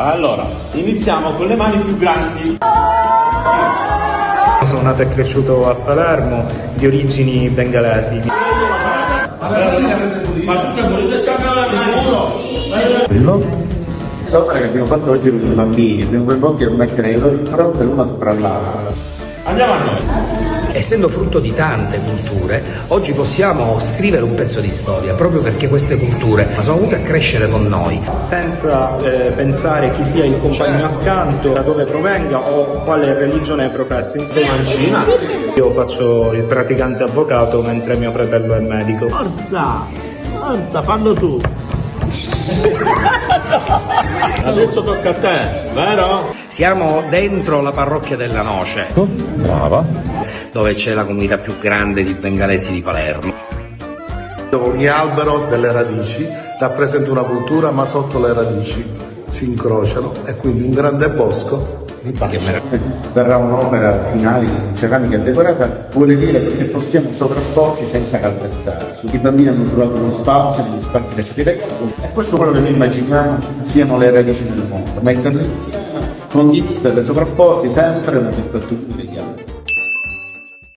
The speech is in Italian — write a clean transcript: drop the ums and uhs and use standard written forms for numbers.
Allora, iniziamo con le mani più grandi. Sono nato e cresciuto a Palermo, di origini bengalesi. L'opera che abbiamo fatto oggi con i bambini, abbiamo coinvolti a mettere le loro impronte l'una sopra l'altra. Andiamo a noi. Essendo frutto di tante culture, oggi possiamo scrivere un pezzo di storia, proprio perché queste culture sono venute a crescere con noi. Senza pensare chi sia il compagno accanto, da dove provenga o quale religione professi. Sei mancina? Io faccio il praticante avvocato mentre mio fratello è medico. Forza, fallo tu. Adesso tocca a te, vero? Siamo dentro la parrocchia della Noce. Brava. Dove c'è la comunità più grande di bengalesi di Palermo. Ogni albero delle radici rappresenta una cultura, ma sotto le radici si incrociano e quindi un grande bosco di pace. Verrà un'opera finale in ceramica decorata, vuole dire che possiamo sovrapporci senza calpestarci. I bambini hanno trovato uno spazio, negli spazi lasciati dai qualcuno, e questo è quello che noi immaginiamo siano le radici del mondo. Metterle insieme, condividerle, sovrapporsi sempre nel rispetto degli altri.